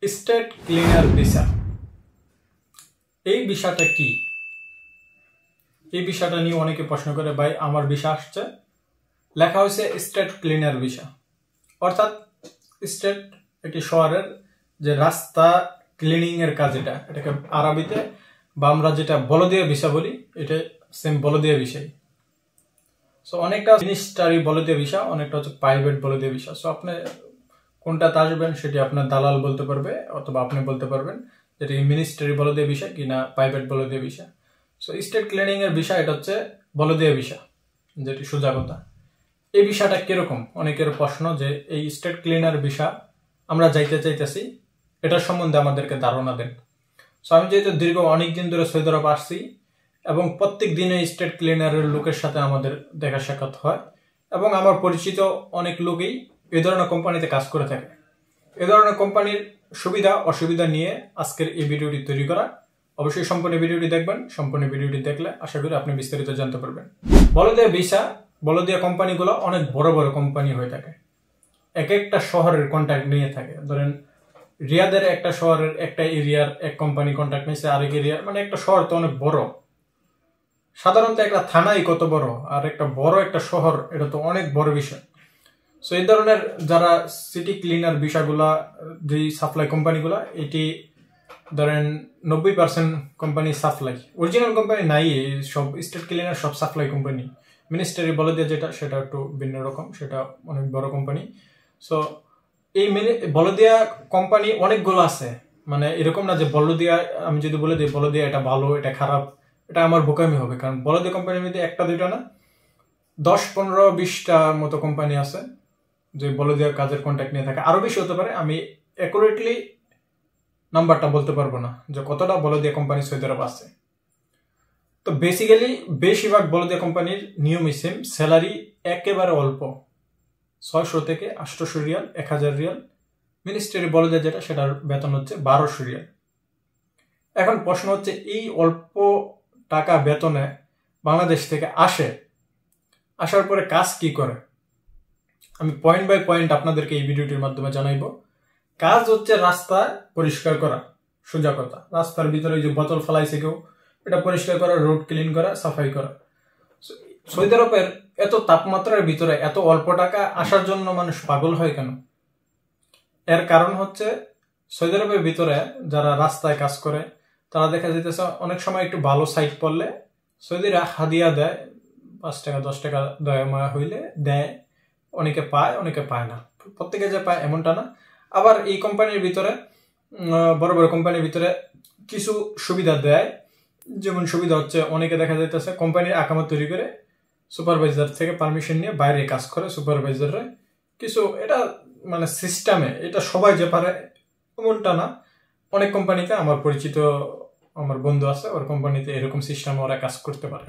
State cleaner visa এই বিষয়টা কি? এই বিষয়টা নিয়ে অনেকে প্রশ্ন করে, ভাই আমার ভিসা আসছে, লেখা হয়েছে স্টেট ক্লিনার ভিসা, অর্থাৎ স্টেট একটি শহরের যে রাস্তা ক্লিনিং এর কাজ, এটাকে আরবিতে বা আমরা যেটা বলদিয়া ভিসা বলি, এটা সেম বলদিয়া ভিসাই। সো অনেকটা মিনিস্টারি বলদিয়া ভিসা, অনেকটা হচ্ছে প্রাইভেট বলদিয়া ভিসা। সো আপনি কোনটাতে আসবেন সেটি আপনার দালাল বলতে পারবে, অথবা আপনি বলতে পারবেন যেটা মিনিস্টারি বলদিয়া ভিসা কিনা private বলদিয়া visa. So state cleaning এর ভিসা এটা হচ্ছে বলদিয়া ভিসা, যেটি সোজা কথা। এই বিষয়টা কিরকম, অনেকের প্রশ্ন যে এই স্টেট ক্লিনার ভিসা আমরা যাইতে চাইতেছি, এটার সম্বন্ধে আমাদেরকে ধারণা দেন। সো আমি যেহেতু দীর্ঘ অনেকদিন ধরে সৌদি আরব আসছি এবং প্রত্যেক দিনে স্টেট ক্লিনারের লোকের সাথে আমাদের দেখা সাক্ষাৎ হয়, এবং আমার পরিচিত অনেক লোকই এই ধরনের কোম্পানিতে কাজ করে থাকে। এই ধরনের কোম্পানির সুবিধা অসুবিধা নিয়ে আজকের এই ভিডিওটি তৈরি করা। অবশ্যই সম্পূর্ণ ভিডিওটি দেখবেন। সম্পূর্ণ ভিডিওটি দেখলে আশা করি আপনি বিস্তারিত জানতে পারবেন। বলদিয়া ভিসা, বলদিয়া কোম্পানিগুলো অনেক বড় বড় কোম্পানি হয়ে থাকে, এক একটা শহরের কন্ট্যাক্ট নিয়ে থাকে। ধরেন রিয়াদের একটা শহরের একটা এরিয়ার এক কোম্পানি কন্ট্যাক্ট নিয়েছে আরেক এরিয়ার, মানে একটা শহর তো অনেক বড়। সাধারণত একটা থানাই কত বড়, আর একটা বড় একটা শহর, এটা তো অনেক বড় বিষয়। সো এই ধরনের যারা সিটি ক্লিনার বিষয়গুলা, যে সাপ্লাই কোম্পানিগুলা, এটি ধরেন 90% কোম্পানি সাপ্লাই, অরিজিনাল কোম্পানি নাই। সব স্টেট ক্লিনার সব সাপ্লাই কোম্পানি। মিনিস্টারি বলদিয়া যেটা, সেটা একটু ভিন্ন রকম, সেটা অনেক বড় কোম্পানি। সো এই বলদিয়া কোম্পানি অনেকগুলো আছে, মানে এরকম না যে বলদিয়া, আমি যদি বলে দিই বলদিয়া এটা ভালো এটা খারাপ, এটা আমার বোকামি হবে। কারণ বলদিয়া কোম্পানির মধ্যে একটা দুইটা না, 10-15-20টা মতো কোম্পানি আছে যে বলদিয়া কাজের কন্ট্যাক্ট নিয়ে থাকে। আরো বেশি হতে পারে, আমি অ্যাকুরেটলি নাম্বারটা বলতে পারবো না যে কতটা বলদিয়া কোম্পানি সৌদি আরব আছে। তো বেসিক্যালি বেশিরভাগ বলদিয়া কোম্পানির নিয়মই সেম, স্যালারি একেবারে অল্প, 600 থেকে 800 রিয়াল, 1000 রিয়াল। মিনিস্টারি বলদিয়া যেটা, সেটার বেতন হচ্ছে 1200 রিয়াল। এখন প্রশ্ন হচ্ছে, এই অল্প টাকা বেতনে বাংলাদেশ থেকে আসার পরে কাজ কি করে? আমি পয়েন্ট বাই পয়েন্ট আপনাদেরকে এই ভিডিওটির মাধ্যমে জানাইব। কাজ হচ্ছে রাস্তা পরিষ্কার করা, সোজা কথা। রাস্তার ভিতরে যে বোতল ফেলাইছে কেউ, এটা পরিষ্কার করা, রোড ক্লিন করা, সাফাই করা। সৌদি আরবের এত তাপমাত্রার ভিতরে এত অল্প টাকা আসার জন্য মানুষ পাগল হয় কেন? এর কারণ হচ্ছে, সৌদি আরবের ভিতরে যারা রাস্তায় কাজ করে তারা দেখা যেতেছে অনেক সময় একটু ভালো সাইট পড়লে সৌদিরা হাদিয়া দেয়, 5 টাকা 10 টাকা দয়া মায়া হইলে দেয়। অনেকে পায়, অনেকে পায় না। প্রত্যেকে যে পায় এমনটা না। আবার এই কোম্পানির ভিতরে, বড় বড় কোম্পানির ভিতরে কিছু সুবিধা দেয়। যেমন সুবিধা হচ্ছে, অনেকে দেখা যাইতেছে কোম্পানির আকামত তৈরি করে সুপারভাইজার থেকে পারমিশন নিয়ে বাইরে কাজ করে সুপারভাইজাররা কিছু। এটা মানে সিস্টেমে, এটা সবাই যে পারে এমনটা না। অনেক কোম্পানিতে আমার পরিচিত, আমার বন্ধু আছে, ওর কোম্পানিতে এরকম সিস্টেমে ওরা কাজ করতে পারে।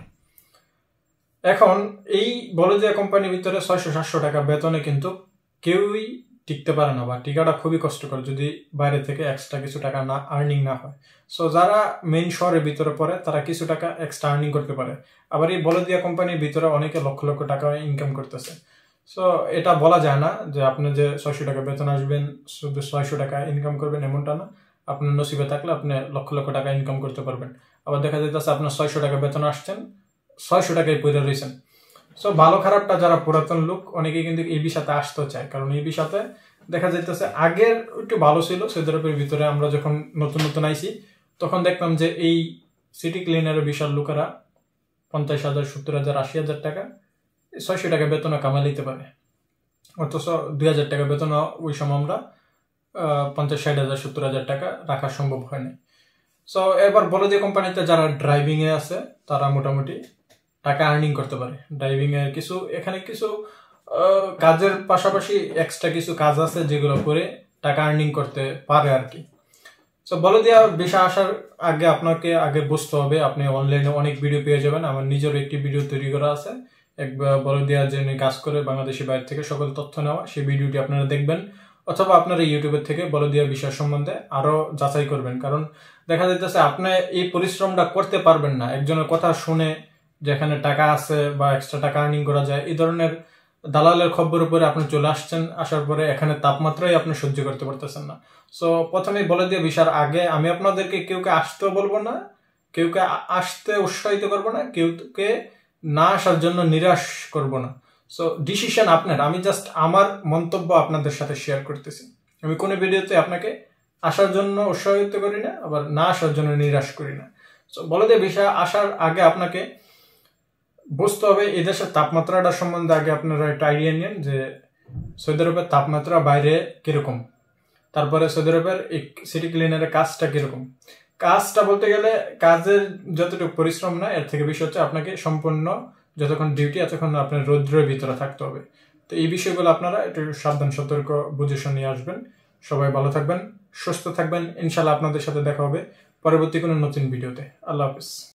এখন এই বলদিয়া কোম্পানির ভিতরে 600-700 টাকা বেতনে কিন্তু কেউই টিকতে পারে না, বা টিকাটা খুবই কষ্টকর যদি বাইরে থেকে এক্সট্রা কিছু টাকা না আর্নিং না হয়। সো যারা মেইন শহরের ভিতরে পড়ে তারা কিছু টাকা এক্সট্রা আর্নিং করতে পারে। আবার এই বলদিয়া কোম্পানির ভিতরে অনেকে লক্ষ লক্ষ টাকা ইনকাম করতেছে। সো এটা বলা যায় না যে আপনি যে 600 টাকা বেতন আসবেন শুধু 600 টাকা ইনকাম করবেন, এমনটা না। আপনার নসিবে থাকলে আপনি লক্ষ লক্ষ টাকা ইনকাম করতে পারবেন। আবার দেখা যাইতেছে আপনার 600 টাকা বেতন আসছেন, 600 টাকায় পড়ে রয়েছেন। সো ভালো খারাপটা যারা পুরাতন লোক, অনেকে কিন্তু এই বিষয়তে আসতে চায়। কারণ এই বিষয়তে দেখা যাইতেছে আগের একটু ভালো ছিল। সৌদি আরবের ভিতরে আমরা যখন নতুন নতুন আইছি তখন দেখলাম যে এই সিটি ক্লিনারের বিশাল লোকেরা 50,000, 70,000, 80,000 টাকা 600 টাকা বেতন কামাই নিতে পারে। অথচ 2,000 টাকা বেতন ওই সময় আমরা 50,000, 60,000, 70,000 টাকা রাখা সম্ভব হয়নি। সো এবার বলদিয়া কোম্পানিতে যারা ড্রাইভিং এ আছে তারা মোটামুটি টাকা আর্নিং করতে পারে। ড্রাইভিং এর কিছু, এখানে কিছু কাজের পাশাপাশি এক্সট্রা কিছু কাজ আছে যেগুলো করে টাকা আর্নিং করতে পারে আর কি। সো বলদিয়া ভিসা আসার আগে আপনাকে আগে বুঝতে হবে, আপনি অনলাইনে অনেক ভিডিও পেয়ে যাবেন। আমার নিজের একটি ভিডিও তৈরি করা আছে, একবার বলদিয়া যে কাজ করে বাংলাদেশের বাইরে থেকে সকল তথ্য নেওয়া, সেই ভিডিওটি আপনারা দেখবেন। অথবা আপনারা ইউটিউবের থেকে বলদিয়া বিষয় সম্বন্ধে আরো যাচাই করবেন। কারণ দেখা যাইতেছে আপনি এই পরিশ্রমটা করতে পারবেন না একজনের কথা শুনে, যেখানে টাকা আছে বা এক্সট্রা টাকা আর্নিং করা যায়, এই ধরনের দালালের খবরের উপরে আপনি চলে আসছেন, আসার পরে এখানে তাপমাত্রাই আপনি সহ্য করতে পারতেছেন না। সো প্রথমে বলে দিয়ে ভিসার আগে আমি আপনাদেরকে কেউকে আসতেও বলবো না, কেউকে আসতে উৎসাহিত করবো না, কেউকে না আসার জন্য নিরাশ করব না। সো ডিসিশন আপনার, আমি জাস্ট আমার মন্তব্য আপনাদের সাথে শেয়ার করতেছি। আমি কোনো ভিডিওতে আপনাকে আসার জন্য উৎসাহিত করি না, আবার না আসার জন্য নিরাশ করি না। সো বলে দিয়ে ভিসা আসার আগে আপনাকে বুঝতে হবে এই দেশের তাপমাত্রাটা সম্বন্ধে আগে আপনারা একটা আইডিয়া নেন যে সৌদি আরবের তাপমাত্রা বাইরে কিরকম, তারপরে সৌদি আরবের সিটি ক্লিনারের কাজটা কিরকম। কাজটা বলতে গেলে কাজের যতটুকু পরিশ্রম না, এর থেকে বেশি হচ্ছে আপনাকে সম্পূর্ণ যতক্ষণ ডিউটি এতক্ষণ আপনার রৌদ্রের ভিতরে থাকতে হবে। তো এই বিষয়গুলো আপনারা একটু সাবধান সতর্ক বুঝে শুনিয়ে আসবেন। সবাই ভালো থাকবেন, সুস্থ থাকবেন। ইনশাল্লাহ আপনাদের সাথে দেখা হবে পরবর্তী কোনো নতুন ভিডিওতে। আল্লাহ হাফিজ।